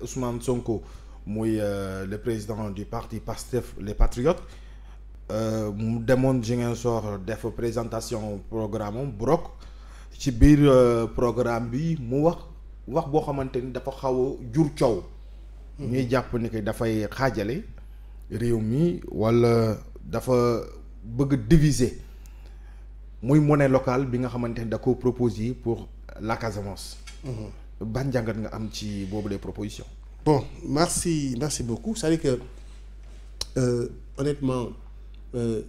Ousmane Sonko muy le président du parti Pastef les Patriotes mu demoon Ziguinchor def présentation programme am brok ci biir programme bi mu wax boo xamante ni dafa xaw a jur coow. ñuy jàpp ni que dafay xaajale réew mi walla dafa bëgg diviser muy monnaie locale bi nga xamante ni da ko proposer pour la Casamance. ban jàngat nga am ci boobu les propositions. Bon, merci beaucoup. C'est-à-dire que honnêtement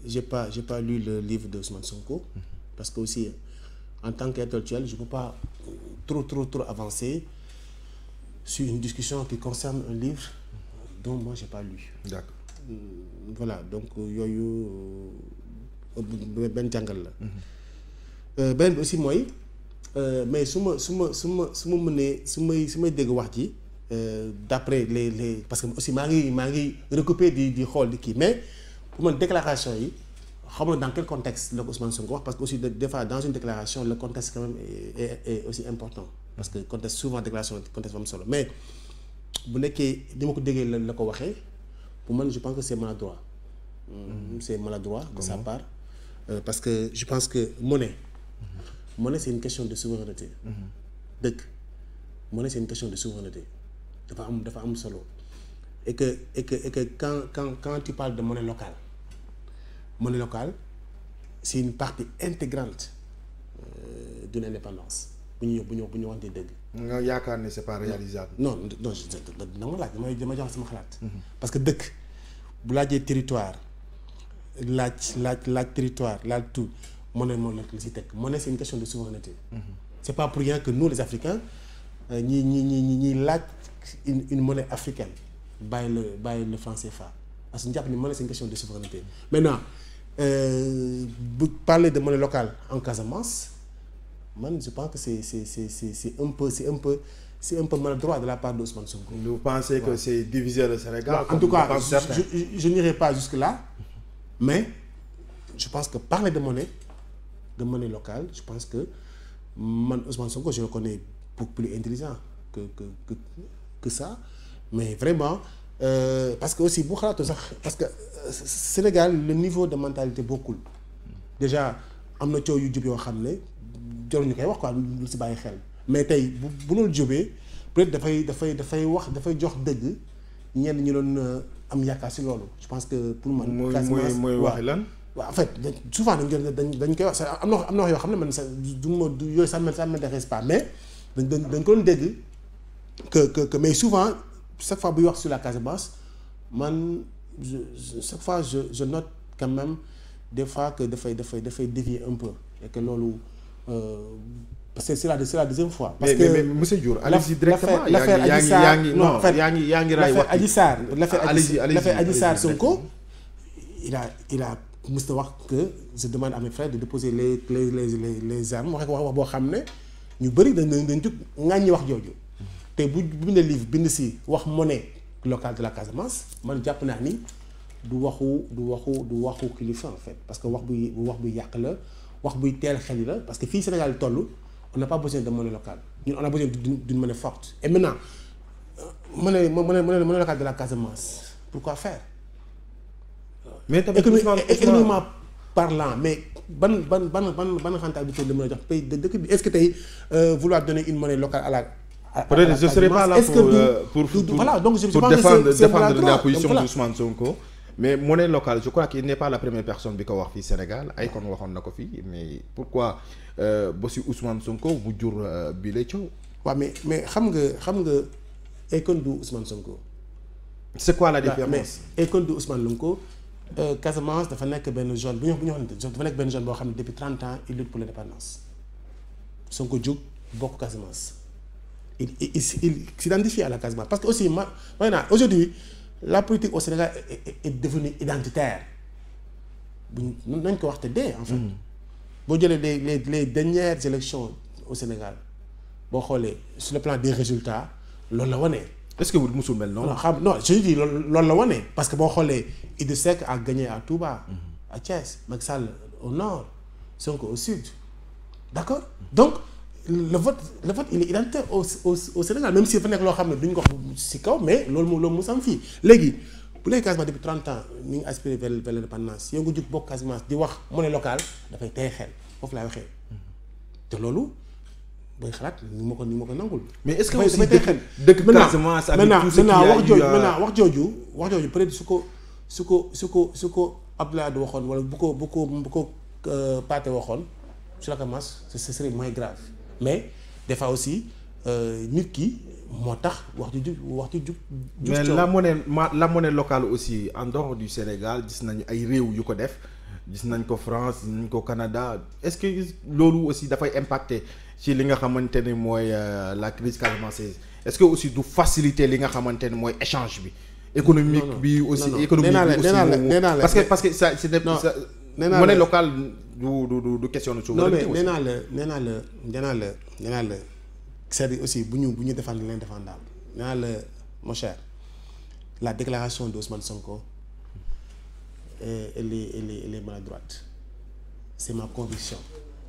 j'ai pas lu le livre de Ousmane Sonko parce que aussi en tant qu'intellectuel je peux pas trop avancer sur une discussion qui concerne un livre dont moi j'ai pas lu. D'accord. Voilà, donc yooyu benn jàngal la. benn bi aussi mooy mais su ma mënee su may dégg wax ji d'après les parce que aussi maa ngi recopier di xool di kii mais pour man déclaration yi xam na dans quel contexte la ko Ousmane Sonko wax parce que aussi des fois dans une déclaration le contexte quand même est aussi important parce que contexte souvent déclaration contexte am solo mais bu nekkee ni ma ko déggee la ko waxee pour man je pense que c'est maladroit. C'est maladroit de sa part parce que je pense que monnaie c'est une question de souveraineté. dëkk monnaie c'est une question de souveraineté dafa am solo et que quand tu parles de monnaie locale c'est une partie intégrante d'une indépendance bu ñu waxantee dëgg. nga yaakaar ne c'est pas réalisable. non dama laaj dama jox sama xalaat. parce que dëkk bu laajee territoire laaj territoire laaj tout monnaie moo la si teg monnaie c'est une question de souveraineté. C'est pas pour rien que nous les Africains ñi laaj une monnaie africaine bàyyi le franc CFA parce que ñu jàpp ni monnaie c'est une question de souveraineté. Maintenant bu parler de monnaie locale en Casamance man je pense que c'est un peu maladroit de la part de Ousmane Sonko. Vous pensez que c'est diviser le Sénégal? En tout cas je n'irai pas jusque là mais je pense que parler de monnaie locale je pense que man Ousmane Sonko je le connais beaucoup plus intelligent que ça mais vraiment parce que aussi bu xalaatu sax parce que Sénégal le niveau de mentalité bokkul déjà am na coow yu jub yoo xam ne jaruñu koy wax quoi lu si bàyyi xel mais tey bu loolu jubee peut-être dafay jox dëgg ñenn ñu doon am yaakaar si loolu je pense que pour man. mooy waxi lan. waaw en fait souvent dañ koy wax am na wax yoo xam ne man du yooyu ça m'intéresse pas mais dañ ko doon dégg que mais souvent chaque fois buy wax sur la Casamance man chaque fois je note quand même des fois que dafay dévier un peu et que loolu parce que c'est la deuxième fois. parce que mais monsieur Diour allez-y directement. l'affaire Adji Sarr yaa ngi raay l'affaire Adji Sarr Sonko il a mës na wax que je demande à mes frères de déposer les armes wax boo xam ne ñu bëri dañ jug ŋàññi wax jooju te bu bindee livre bind si wax monnaie locale de la Casamance man jàpp naa ni du waxu kilifa en fait parce que wax buy yàq la wax buy teel xel yi la parce que fii Sénégal toll on n'a pas besoin de monnaie locale ñun on a besoin d'une monnaie forte et maintenant monnaie locale de la Casamance pourquoi faire. mais tamit économiquement parlant mais ban rentabilité la mën a jox pays de dëkk bi est-ce que tey vouloir donner une monnaie locale à la peut-être je serai pas là pour voilà donc je défendre la position d'Ousmane Sonko mais monnaie locale je crois qu'il n'est pas la première personne bi ko wax fii Sénégal ay kon waxoon na ko fii mais pourquoi ba si Ousmane Sonko bu jur bi la coow. waaw mais xam nga Akon du Ousmane Sonko. c'est quoi la différence mais Akon du Ousmane Sonko. Casamance dafa nekk benn zone bu ñu waxante dafa nekk benn zone boo xam ne depuis 30 ans il lutte pour l'indépendance Sonko jóg bokk Casamance il s'identifie à la Casamance parce que aussi maintenant aujourd'hui la politique au Sénégal est devenue identitaire buñ nañ ko wax te dee en fait boo jëlee les dernières élections au Sénégal boo xoolee sur le plan des résultats loolu la wane. est-ce que vous musul mel noonu. non je dis loolu la wane parce que boo xoolee Idrissa Seck a gagné à Touba. à Thiès Macky Sall au nord Sonko au sud d'accord donc le vote il est identitaire au Sénégal même si dafa nekk loo xam ne duñ ko wax ci kaw mais loolu mu sam fii léegi bu nekk Casamance depuis 30 ans ñu ngi aspiré vers l'indépendance yow nga jug bokk Casamance di wax monnaie locale dafay tey xel foofu laay waxee te loolu booy xalaat ni ma ko nangul. mais est-ce que aussi dëkk Casamance avec tout ce qu'il y a wax jooju peut-être su ko Abdoulaye waxoon wala bu ko Pathé waxoon sur la Casamance ce serait moins grave mais des fois aussi nit ki moo tax wax ju jub. mais la monnaie locale aussi en dehors du Sénégal gis nañu ay réew yu ko def gis nañ ko France gis nañ ko Canada est-ce que loolu aussi dafay impacter ci li nga xamante ne mooy la crise casamançaise est-ce que aussi du faciliter li nga xamante ne mooy échange bi. économique bi aussi économique bi aussi parce que ça c'est monnaie locale du question de souveraineté aussi. nee naa la c'est-à-dire aussi bu ñu défendre l'indéfendable nee naa la mon cher la déclaration d'Ousmane Sonko elle est maladroite c'est ma conviction.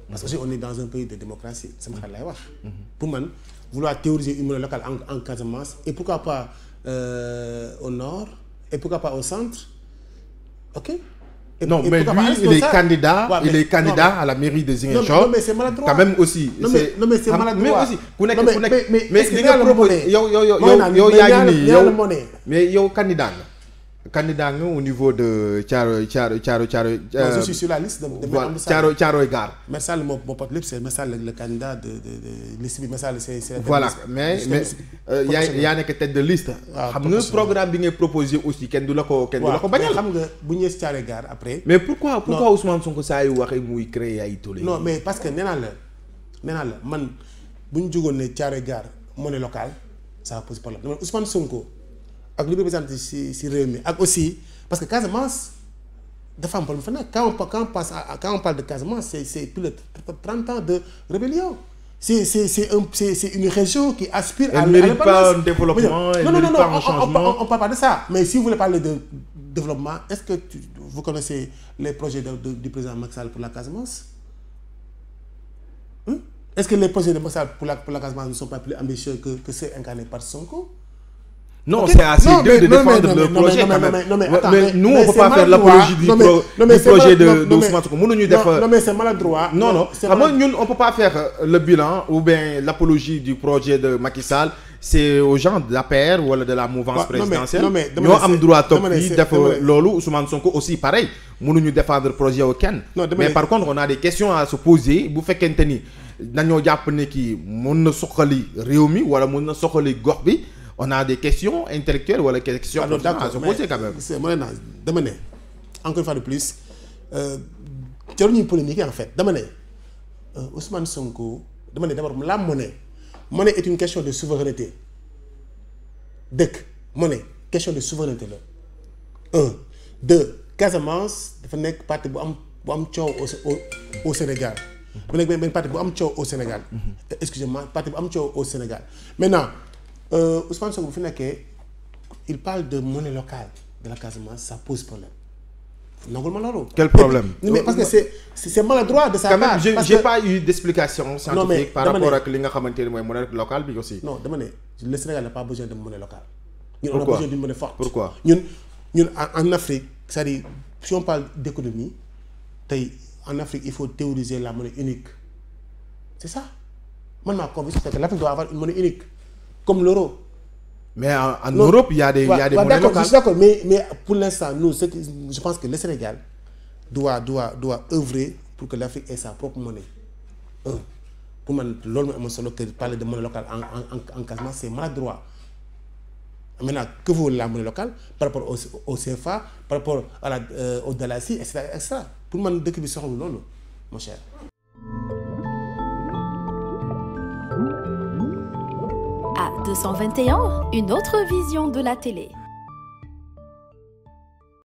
parce que aussi on est dans un pays de démocratie sama xel lay wax. pour man vouloir théoriser une monnaie locale en Casamance et pourquoi pas au nord et pourquoi pas au centre ok. Non, mais lui, il est candidat à la mairie de Ziguinchor. Non, mais c'est maladroit. Quand même aussi. Non, mais c'est maladroit. Mais aussi, mais li nga proposé yow yaa ngi nii mais yow candidat nga au niveau de Thiaroye. Je suis sur la liste de Thiaroye Gare. Marsal moo porte lépp c'est Marsal le candidat de liste bi Marsal c'est voilà mais yaa nekk tête de liste. xam nga programme bi ngay proposé aussi kenn du la ko bañal. xam nga bu ñëwee si Thiaroye Gare après. mais pourquoi Ousmane Sonko saa yu waxee muy créer ay tollé. non mais parce que nee naa la man bu ñu jógoon ne Thiaroye Gare monnaie locale ça pose problème dama Ousmane Sonko. ak li représenté si réew mi ak aussi parce que Casamance dafa am problème fa nekk quand on parle de Casamance c'est plus de 30 ans de rébellion c'est une région qui aspire à l'indépendance. Elle mérite pas un développement, elle mérite pas un changement. On parle pas de ça mais si vous voulez parler de développement est-ce que vous connaissez les projets du président Macky Sall pour la Casamance est-ce que les projets de Macky Sall pour la Casamance ne sont pas plus ambitieux que ceux incarnés par Sonko? Non, okay. C'est à ces deux de défendre le projet quand même. Mais nous, on ne peut pas faire l'apologie du projet d'Ousmane Sonko. Non, mais c'est maladroit. Non, nous, on ne peut pas faire le bilan ou bien l'apologie du projet de Macky Sall. C'est aux gens de l'APR ou de la mouvance présidentielle. Nous avons droit à top lolo Ousmane Sonko aussi pareil. Nous ne défendre le projet aucun. Mais par contre, on a des questions à se poser. Vous faites qu'un tennis. Nous avons qui mun soxali réew mi wala mun soxali gox bi. On a des questions intellectuelles ou des questions à se poser quand même. C'est moi dama ne encore une fois de plus jaruñuy polémique en fait dama ne Ousmane Sonko dama ne d'abord la monnaie est une question de souveraineté dëkk monnaie question de souveraineté la 1 2 Casamance dafa nekk parti bu am coow au Sénégal bu nekk benn parti bu am coow au Sénégal excusez-moi parti bu am coow au Sénégal maintenant Ousmane Sonko bu fi nekkee il parle de monnaie locale de la Casamance ça pose problème nangul ma loolu. Quel problème? Mais parce que c'est maladroit de sa part. J'ai pas eu d'explication scientifique par rapport ak li nga xamante ne mooy monnaie locale bi aussi. Non dama ne le Sénégal n'a pas besoin de monnaie locale. Ñun on a besoin d'une monnaie forte. Pourquoi? ñun en Afrique c'est-à-dire si on parle d'économie tey en Afrique il faut théoriser la monnaie unique c'est ça man ma conviction c'est que l'Afrique doit avoir une monnaie unique. Comme l'euro. Mais en Europe, il y a des monnaies locales. Je suis d'accord, mais pour l'instant, nous, je pense que le Sénégal doit œuvrer pour que l'Afrique ait sa propre monnaie. Pour moi, parler de monnaie locale en Casamance, c'est maladroit. Maintenant, que vaut la monnaie locale par rapport au CFA, par rapport au Dalasi, etc. Pour moi, dès que nous sommes là, mon cher. À 221, une autre vision de la télé.